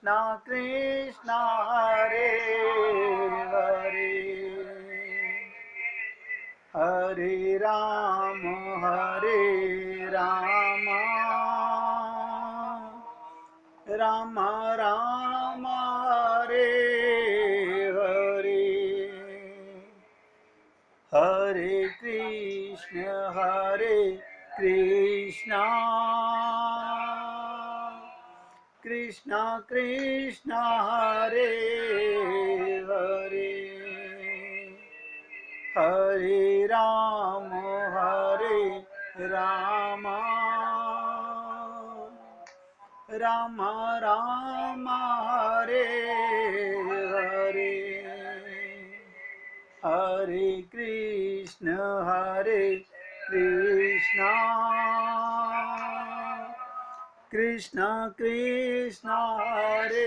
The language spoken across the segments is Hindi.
कृष्णा कृष्णा हरे हरे, हरे राम राम राम हरे हरे, हरे कृष्णा कृष्णा कृष्णा हरे हरे, हरे राम राम राम राम हरे हरे, हरे कृष्णा कृष्णा कृष्णा हरे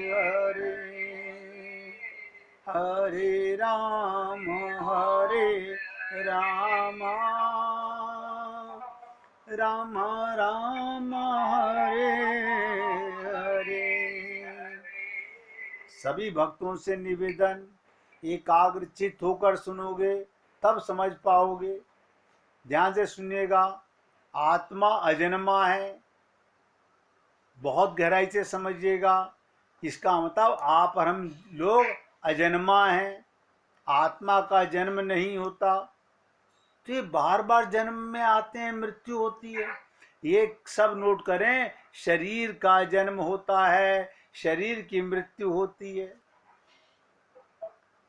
हरे, हरे राम राम राम राम हरे हरे। सभी भक्तों से निवेदन, एकाग्रचित होकर सुनोगे तब समझ पाओगे। ध्यान से सुनिएगा। आत्मा अजन्मा है, बहुत गहराई से समझिएगा। इसका मतलब आप और हम लोग अजन्मा हैं, आत्मा का जन्म नहीं होता। तो ये बार बार जन्म में आते हैं, मृत्यु होती है। ये सब नोट करें, शरीर का जन्म होता है, शरीर की मृत्यु होती है।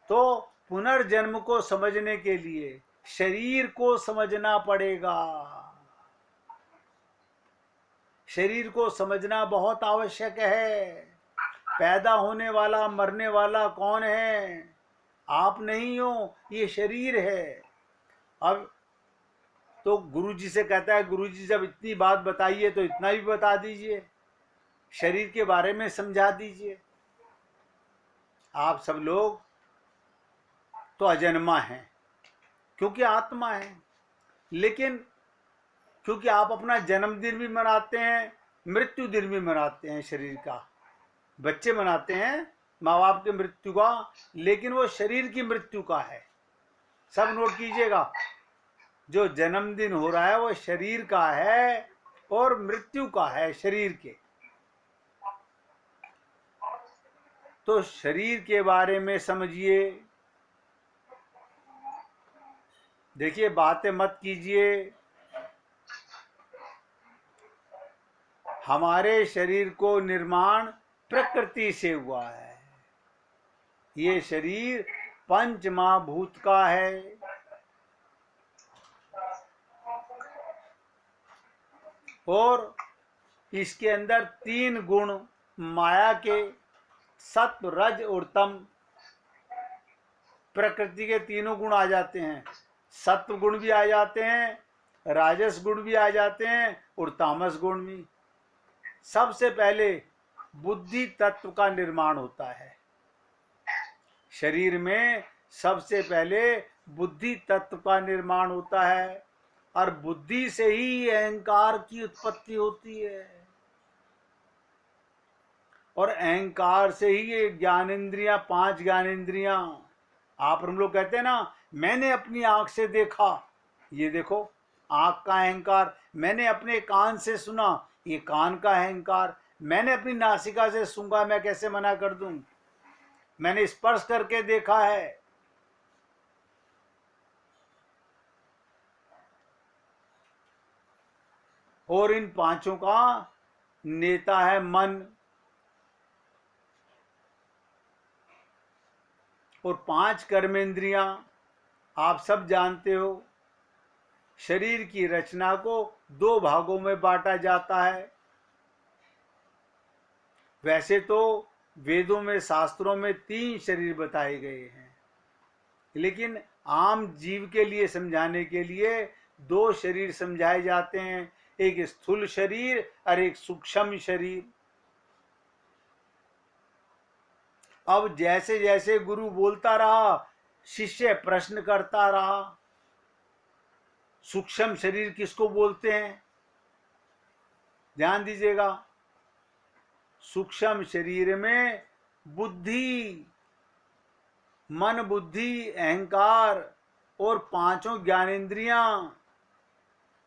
तो पुनर्जन्म को समझने के लिए शरीर को समझना पड़ेगा। शरीर को समझना बहुत आवश्यक है। पैदा होने वाला मरने वाला कौन है? आप नहीं हो, ये शरीर है। अब तो गुरुजी से कहता है, गुरुजी जब इतनी बात बताइए तो इतना भी बता दीजिए, शरीर के बारे में समझा दीजिए। आप सब लोग तो अजन्मा हैं क्योंकि आत्मा है, लेकिन क्योंकि आप अपना जन्मदिन भी मनाते हैं, मृत्यु दिन भी मनाते हैं शरीर का। बच्चे मनाते हैं माँ बाप की मृत्यु का, लेकिन वो शरीर की मृत्यु का है। सब नोट कीजिएगा, जो जन्मदिन हो रहा है वो शरीर का है और मृत्यु का है, शरीर के। तो शरीर के बारे में समझिए। देखिए, बातें मत कीजिए। हमारे शरीर को निर्माण प्रकृति से हुआ है। ये शरीर पंच महाभूत का है। और इसके अंदर तीन गुण माया के, सत्व रज और तम। प्रकृति के तीनों गुण आ जाते हैं। सत्व गुण भी आ जाते हैं, राजस गुण भी आ जाते हैं और तामस गुण भी। सबसे पहले बुद्धि तत्व का निर्माण होता है शरीर में। सबसे पहले बुद्धि तत्व का निर्माण होता है और बुद्धि से ही अहंकार की उत्पत्ति होती है और अहंकार से ही ये ज्ञानेंद्रियां, 5 ज्ञानेंद्रियां। आप हम लोग कहते हैं ना, मैंने अपनी आंख से देखा, ये देखो आंख का अहंकार। मैंने अपने कान से सुना, ये कान का अहंकार। मैंने अपनी नासिका से सूंघा, मैं कैसे मना कर दूं। मैंने स्पर्श करके देखा है। और इन पांचों का नेता है मन। और 5 कर्मेंद्रियां आप सब जानते हो। शरीर की रचना को 2 भागों में बांटा जाता है। वैसे तो वेदों में, शास्त्रों में 3 शरीर बताए गए हैं, लेकिन आम जीव के लिए समझाने के लिए 2 शरीर समझाए जाते हैं, एक स्थूल शरीर और एक सूक्ष्म शरीर। अब जैसे जैसे गुरु बोलता रहा, शिष्य प्रश्न करता रहा, सूक्ष्म शरीर किसको बोलते हैं? ध्यान दीजिएगा। सूक्ष्म शरीर में बुद्धि, मन, बुद्धि, अहंकार और पांचों ज्ञानेंद्रियां,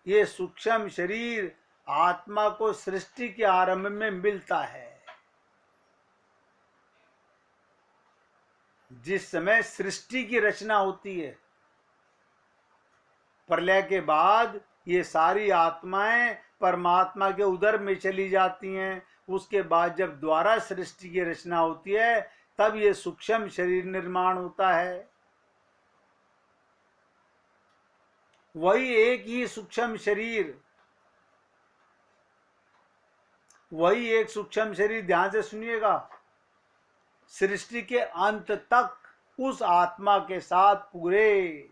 ये सूक्ष्म शरीर आत्मा को सृष्टि के आरंभ में मिलता है। जिस समय सृष्टि की रचना होती है, प्रलय के बाद ये सारी आत्माएं परमात्मा के उदर में चली जाती हैं। उसके बाद जब द्वारा सृष्टि की रचना होती है, तब ये सूक्ष्म शरीर निर्माण होता है। वही एक ही सूक्ष्म शरीर, वही एक सूक्ष्म शरीर, ध्यान से सुनिएगा, सृष्टि के अंत तक उस आत्मा के साथ पूरे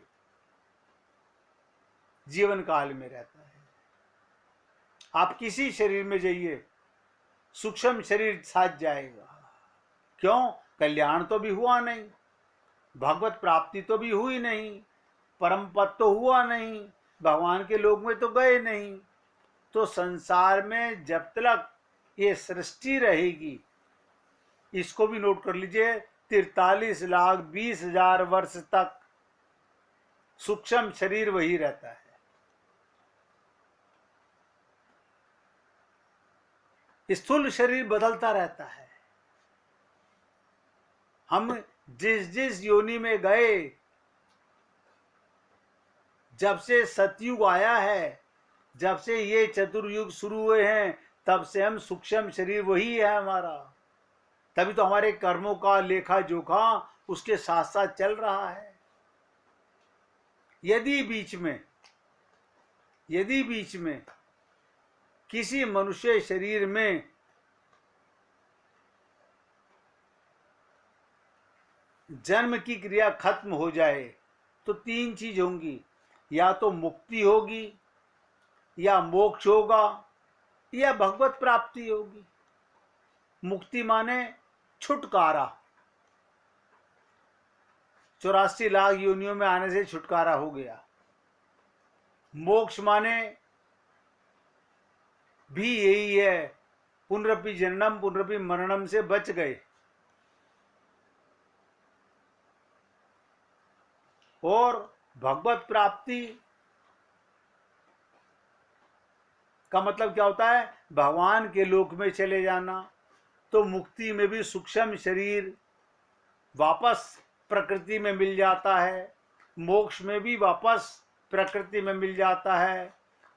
जीवन काल में रहता है। आप किसी शरीर में जाइए, सूक्ष्म शरीर साथ जाएगा। क्यों? कल्याण तो भी हुआ नहीं, भगवत प्राप्ति तो भी हुई नहीं, परम पद तो हुआ नहीं, भगवान के लोक में तो गए नहीं। तो संसार में जब तक ये सृष्टि रहेगी, इसको भी नोट कर लीजिए, 43,20,000 वर्ष तक सूक्ष्म शरीर वही रहता है। स्थूल शरीर बदलता रहता है। हम जिस जिस योनि में गए, जब से सतयुग आया है, जब से ये चतुर्युग शुरू हुए हैं, तब से हम सूक्ष्म शरीर वही है हमारा। तभी तो हमारे कर्मों का लेखा जोखा उसके साथ साथ चल रहा है। यदि बीच में किसी मनुष्य शरीर में जन्म की क्रिया खत्म हो जाए, तो 3 चीज होंगी, या तो मुक्ति होगी, या मोक्ष होगा, या भगवत प्राप्ति होगी। मुक्ति माने छुटकारा, 84 लाख योनियों में आने से छुटकारा हो गया। मोक्ष माने भी यही है, पुनरपि जननम पुनरपि मरणम से बच गए। और भगवत प्राप्ति का मतलब क्या होता है? भगवान के लोक में चले जाना। तो मुक्ति में भी सूक्ष्म शरीर वापस प्रकृति में मिल जाता है, मोक्ष में भी वापस प्रकृति में मिल जाता है,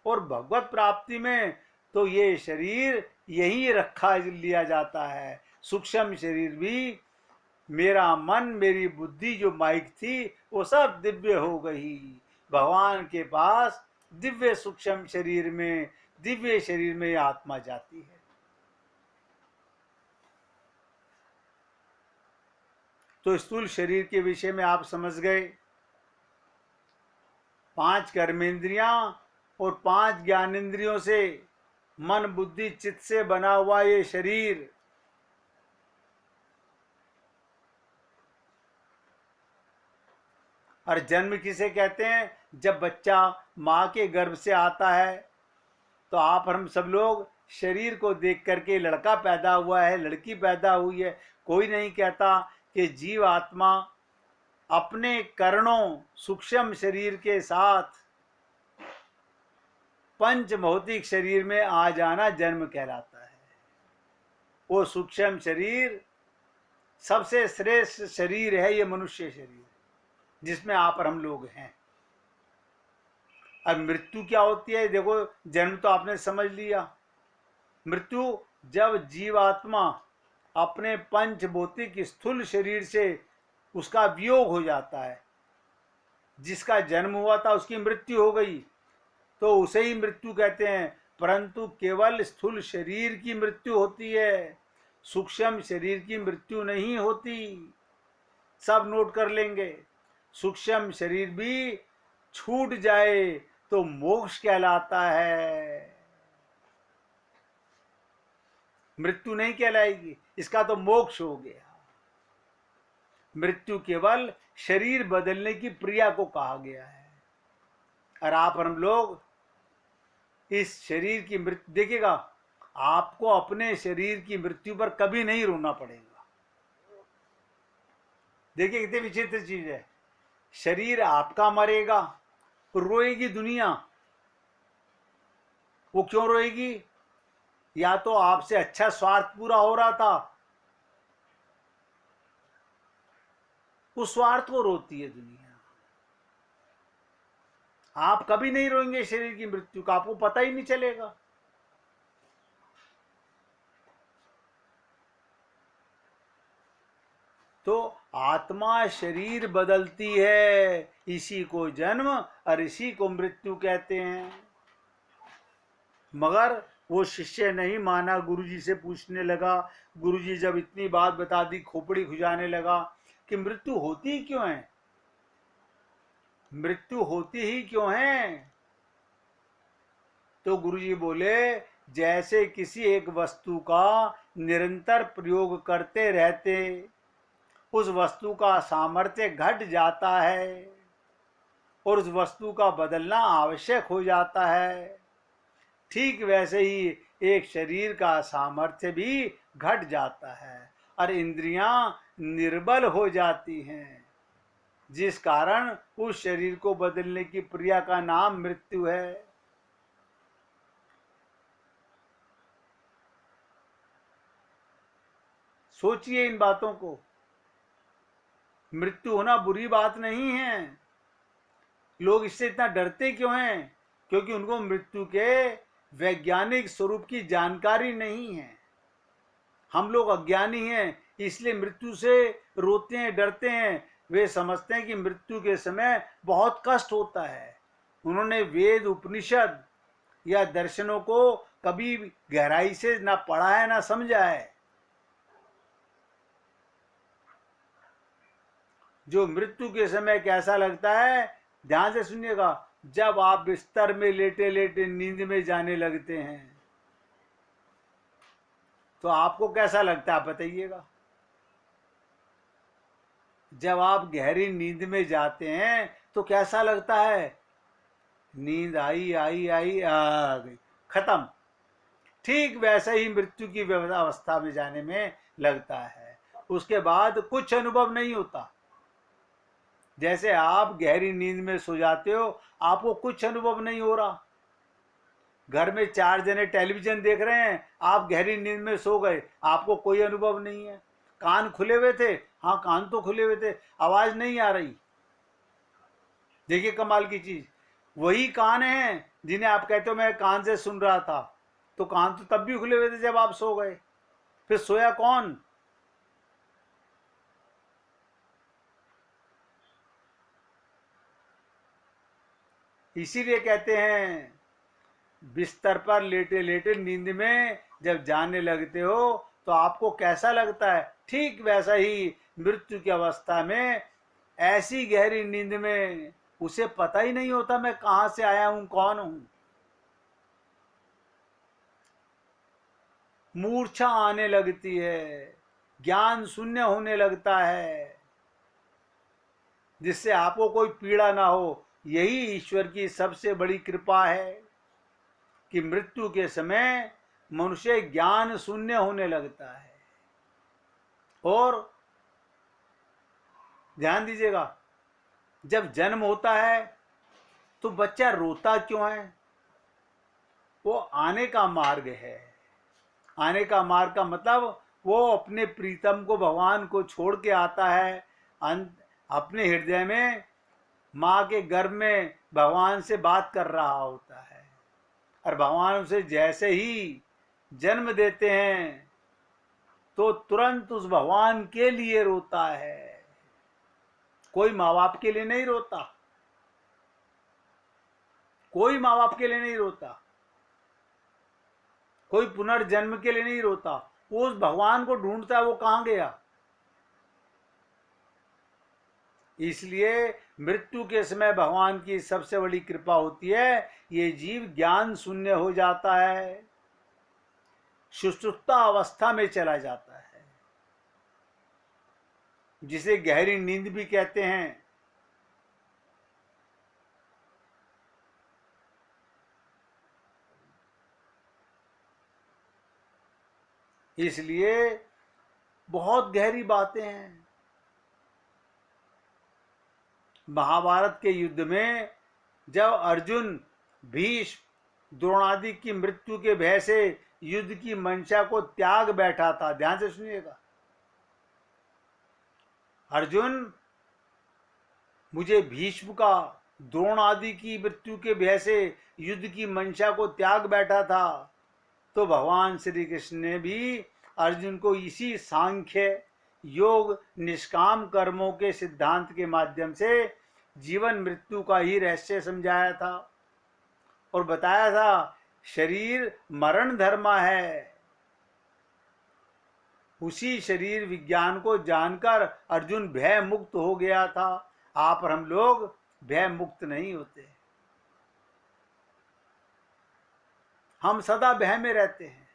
और भगवत प्राप्ति में तो ये शरीर यही रखा लिया जाता है। सूक्ष्म शरीर भी, मेरा मन मेरी बुद्धि जो माइक थी वो सब दिव्य हो गई भगवान के पास। दिव्य सूक्ष्म शरीर में, दिव्य शरीर में आत्मा जाती है। तो स्थूल शरीर के विषय में आप समझ गए। 5 कर्मेंद्रियां और 5 ज्ञानेंद्रियों से, मन बुद्धि चित्त से बना हुआ ये शरीर और जन्म किसे कहते हैं? जब बच्चा माँ के गर्भ से आता है, तो आप हम सब लोग शरीर को देख करके, लड़का पैदा हुआ है, लड़की पैदा हुई है, कोई नहीं कहता कि जीव आत्मा अपने करणों सूक्ष्म शरीर के साथ पंच भौतिक शरीर में आ जाना जन्म कहलाता है। वो सूक्ष्म शरीर सबसे श्रेष्ठ शरीर है, ये मनुष्य शरीर, जिसमें आप और हम लोग हैं। अब मृत्यु क्या होती है? देखो, जन्म तो आपने समझ लिया। मृत्यु जब जीवात्मा अपने पंच भौतिक स्थूल शरीर से उसका वियोग हो जाता है, जिसका जन्म हुआ था उसकी मृत्यु हो गई, तो उसे ही मृत्यु कहते हैं। परंतु केवल स्थूल शरीर की मृत्यु होती है, सूक्ष्म शरीर की मृत्यु नहीं होती। सब नोट कर लेंगे। सूक्ष्म शरीर भी छूट जाए तो मोक्ष कहलाता है, मृत्यु नहीं कहलाएगी। इसका तो मोक्ष हो गया। मृत्यु केवल शरीर बदलने की क्रिया को कहा गया है। और आप और हम लोग इस शरीर की मृत्यु देखिएगा, आपको अपने शरीर की मृत्यु पर कभी नहीं रोना पड़ेगा। देखिए कितनी विचित्र चीज है, शरीर आपका मरेगा, रोएगी दुनिया। वो क्यों रोएगी? या तो आपसे अच्छा स्वार्थ पूरा हो रहा था, उस स्वार्थ को रोती है दुनिया। आप कभी नहीं रोएंगे शरीर की मृत्यु का, आपको पता ही नहीं चलेगा। तो आत्मा शरीर बदलती है, इसी को जन्म और इसी को मृत्यु कहते हैं। मगर वो शिष्य नहीं माना, गुरुजी से पूछने लगा। गुरुजी जब इतनी बात बता दी, खोपड़ी खुजाने लगा कि मृत्यु होती ही क्यों है, मृत्यु होती ही क्यों है। तो गुरुजी बोले, जैसे किसी एक वस्तु का निरंतर प्रयोग करते रहते उस वस्तु का सामर्थ्य घट जाता है और उस वस्तु का बदलना आवश्यक हो जाता है, ठीक वैसे ही एक शरीर का सामर्थ्य भी घट जाता है और इंद्रियां निर्बल हो जाती हैं, जिस कारण उस शरीर को बदलने की क्रिया का नाम मृत्यु है। सोचिए इन बातों को। मृत्यु होना बुरी बात नहीं है। लोग इससे इतना डरते क्यों हैं? क्योंकि उनको मृत्यु के वैज्ञानिक स्वरूप की जानकारी नहीं है। हम लोग अज्ञानी हैं, इसलिए मृत्यु से रोते हैं, डरते हैं। वे समझते हैं कि मृत्यु के समय बहुत कष्ट होता है। उन्होंने वेद, उपनिषद या दर्शनों को कभी गहराई से ना पढ़ा है ना समझा है। जो मृत्यु के समय कैसा लगता है, ध्यान से सुनिएगा। जब आप बिस्तर में लेटे लेटे नींद में जाने लगते हैं तो आपको कैसा लगता है, आप बताइएगा। जब आप गहरी नींद में जाते हैं तो कैसा लगता है? नींद आई आई आई, आ गई, खत्म। ठीक वैसे ही मृत्यु की अवस्था में जाने में लगता है। उसके बाद कुछ अनुभव नहीं होता। जैसे आप गहरी नींद में सो जाते हो, आपको कुछ अनुभव नहीं हो रहा। घर में 4 जने टेलीविजन देख रहे हैं, आप गहरी नींद में सो गए, आपको कोई अनुभव नहीं है। कान खुले हुए थे, हाँ कान तो खुले हुए थे, आवाज नहीं आ रही। देखिए कमाल की चीज, वही कान हैं जिन्हें आप कहते हो मैं कान से सुन रहा था, तो कान तो तब भी खुले हुए थे जब आप सो गए। फिर सोया कौन? इसीलिए कहते हैं बिस्तर पर लेटे लेटे नींद में जब जाने लगते हो तो आपको कैसा लगता है, ठीक वैसा ही मृत्यु की अवस्था में, ऐसी गहरी नींद में उसे पता ही नहीं होता मैं कहां से आया हूं, कौन हूं। मूर्छा आने लगती है, ज्ञान शून्य होने लगता है, जिससे आपको कोई पीड़ा ना हो। यही ईश्वर की सबसे बड़ी कृपा है कि मृत्यु के समय मनुष्य ज्ञान शून्य होने लगता है। और ध्यान दीजिएगा, जब जन्म होता है तो बच्चा रोता क्यों है? वो आने का मार्ग है। आने का मार्ग का मतलब वो अपने प्रीतम को, भगवान को छोड़ के आता है। अपने हृदय में माँ के गर्भ में भगवान से बात कर रहा होता है और भगवान उसे जैसे ही जन्म देते हैं तो तुरंत उस भगवान के लिए रोता है। कोई माँ बाप के लिए नहीं रोता, कोई माँ बाप के लिए नहीं रोता, कोई पुनर्जन्म के लिए नहीं रोता। वो उस भगवान को ढूंढता है, वो कहां गया। इसलिए मृत्यु के समय भगवान की सबसे बड़ी कृपा होती है, ये जीव ज्ञान शून्य हो जाता है, सुषुप्ता अवस्था में चला जाता है, जिसे गहरी नींद भी कहते हैं। इसलिए बहुत गहरी बातें हैं। महाभारत के युद्ध में जब अर्जुन भीष्म द्रोणादि की मृत्यु के भय से युद्ध की मंशा को त्याग बैठा था, ध्यान से सुनिएगा, अर्जुन मुझे भीष्म का द्रोण आदि की मृत्यु के भय से युद्ध की मंशा को त्याग बैठा था, तो भगवान श्री कृष्ण ने भी अर्जुन को इसी सांख्य योग निष्काम कर्मों के सिद्धांत के माध्यम से जीवन मृत्यु का ही रहस्य समझाया था और बताया था शरीर मरण धर्म है। उसी शरीर विज्ञान को जानकर अर्जुन भय मुक्त हो गया था। आप और हम लोग भय मुक्त नहीं होते, हम सदा भय में रहते हैं।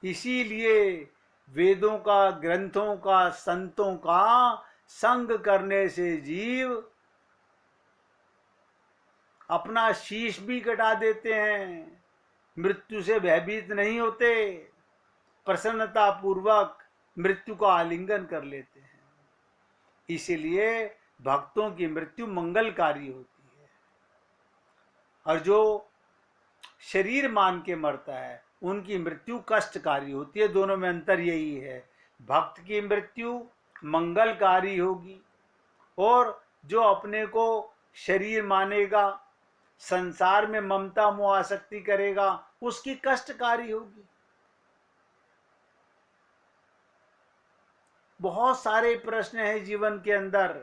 इसीलिए वेदों का, ग्रंथों का, संतों का संग करने से जीव अपना शीश भी कटा देते हैं, मृत्यु से भयभीत नहीं होते, प्रसन्नता पूर्वक मृत्यु का आलिंगन कर लेते हैं। इसीलिए भक्तों की मृत्यु मंगलकारी होती है, और जो शरीर मान के मरता है उनकी मृत्यु कष्टकारी होती है। दोनों में अंतर यही है, भक्त की मृत्यु मंगलकारी होगी और जो अपने को शरीर मानेगा, संसार में ममता मोह आसक्ति करेगा, उसकी कष्टकारी होगी। बहुत सारे प्रश्न हैं जीवन के अंदर,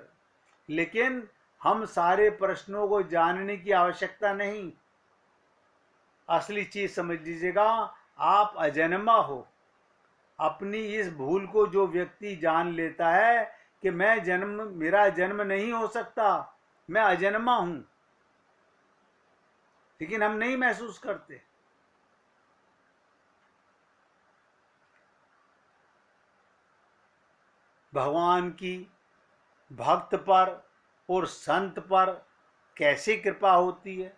लेकिन हम सारे प्रश्नों को जानने की आवश्यकता नहीं। असली चीज समझ लीजिएगा, आप अजन्मा हो। अपनी इस भूल को जो व्यक्ति जान लेता है कि मेरा जन्म नहीं हो सकता, मैं अजन्मा हूं, लेकिन हम नहीं महसूस करते। भगवान की भक्त पर और संत पर कैसे कृपा होती है,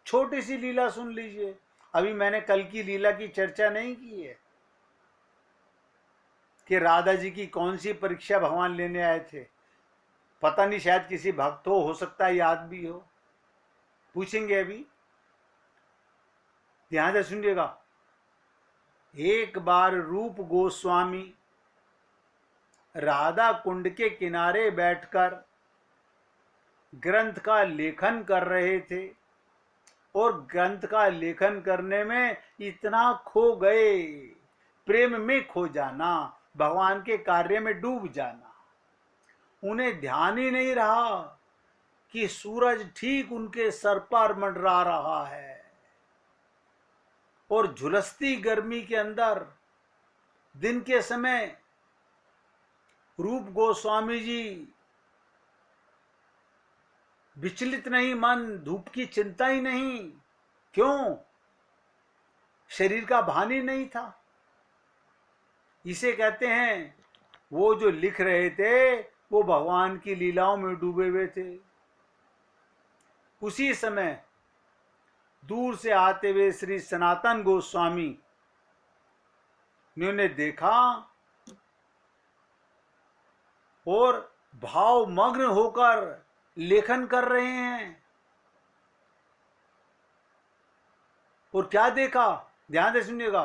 छोटी सी लीला सुन लीजिए। अभी मैंने कल की लीला की चर्चा नहीं की है कि राधा जी की कौन सी परीक्षा भगवान लेने आए थे। पता नहीं, शायद किसी भक्त हो सकता है याद भी हो, पूछेंगे अभी, ध्यान से सुनिएगा। एक बार रूप गोस्वामी राधा कुंड के किनारे बैठकर ग्रंथ का लेखन कर रहे थे और ग्रंथ का लेखन करने में इतना खो गए, प्रेम में खो जाना, भगवान के कार्य में डूब जाना, उन्हें ध्यान ही नहीं रहा कि सूरज ठीक उनके सर पर मंडरा रहा है और झुलसती गर्मी के अंदर दिन के समय रूप गोस्वामी जी विचलित नहीं, मन, धूप की चिंता ही नहीं। क्यों? शरीर का भान ही नहीं था। इसे कहते हैं, वो जो लिख रहे थे वो भगवान की लीलाओं में डूबे हुए थे। उसी समय दूर से आते हुए श्री सनातन गोस्वामी ने उन्हें देखा और भावमग्न होकर लेखन कर रहे हैं। और क्या देखा, ध्यान से सुनिएगा।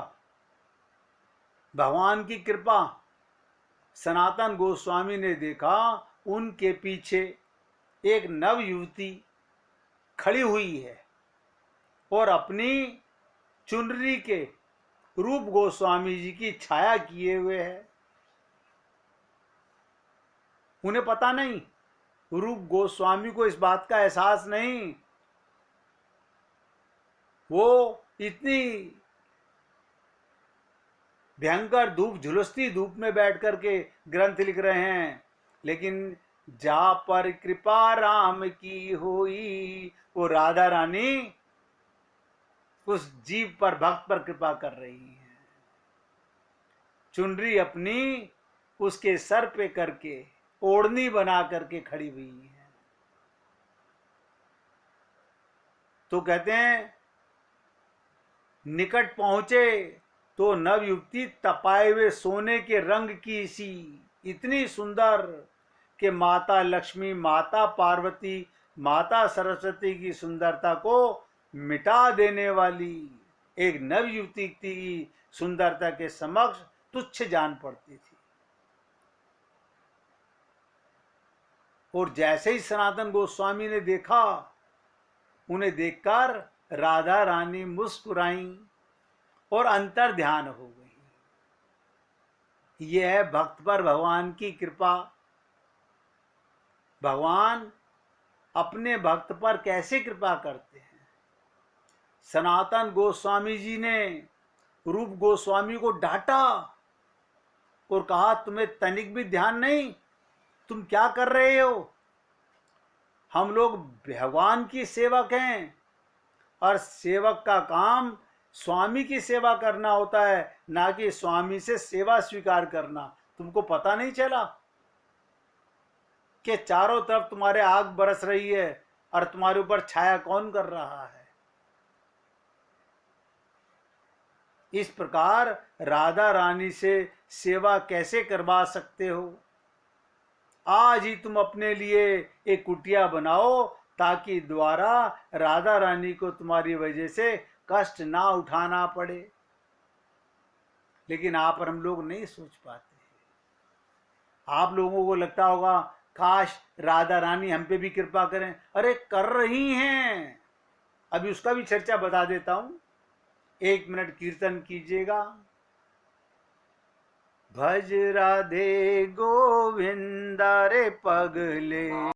भगवान की कृपा, सनातन गोस्वामी ने देखा उनके पीछे एक नव युवती खड़ी हुई है और अपनी चुनरी के रूप गोस्वामी जी की छाया किए हुए है। उन्हें पता नहीं, रूप गोस्वामी को इस बात का एहसास नहीं। वो इतनी भयंकर धूप, झुलसती धूप में बैठ करके ग्रंथ लिख रहे हैं, लेकिन जा पर कृपा राम की हुई, वो राधा रानी उस जीव पर, भक्त पर कृपा कर रही है। चुनरी अपनी उसके सर पे करके ओढ़नी बना करके खड़ी हुई है। तो कहते हैं निकट पहुंचे तो नव युवती तपाए हुए सोने के रंग की सी, इतनी सुंदर कि माता लक्ष्मी, माता पार्वती, माता सरस्वती की सुंदरता को मिटा देने वाली एक नव युवती की सुंदरता के समक्ष तुच्छ जान पड़ती थी। और जैसे ही सनातन गोस्वामी ने देखा, उन्हें देखकर राधा रानी मुस्कुराई और अंतर ध्यान हो गई। यह है भक्त पर भगवान की कृपा। भगवान अपने भक्त पर कैसे कृपा करते हैं। सनातन गोस्वामी जी ने रूप गोस्वामी को डांटा और कहा, तुम्हें तनिक भी ध्यान नहीं, तुम क्या कर रहे हो। हम लोग भगवान की सेवक हैं और सेवक का काम स्वामी की सेवा करना होता है, ना कि स्वामी से सेवा स्वीकार करना। तुमको पता नहीं चला कि चारों तरफ तुम्हारे आग बरस रही है और तुम्हारे ऊपर छाया कौन कर रहा है। इस प्रकार राधा रानी से सेवा कैसे करवा सकते हो। आज ही तुम अपने लिए एक कुटिया बनाओ ताकि द्वारा राधा रानी को तुम्हारी वजह से कष्ट ना उठाना पड़े। लेकिन आप और हम लोग नहीं सोच पाते। आप लोगों को लगता होगा काश राधा रानी हम पे भी कृपा करें। अरे कर रही हैं। अभी उसका भी चर्चा बता देता हूं। 1 मिनट कीर्तन कीजिएगा। भज राधे गोविंदा रे पगले।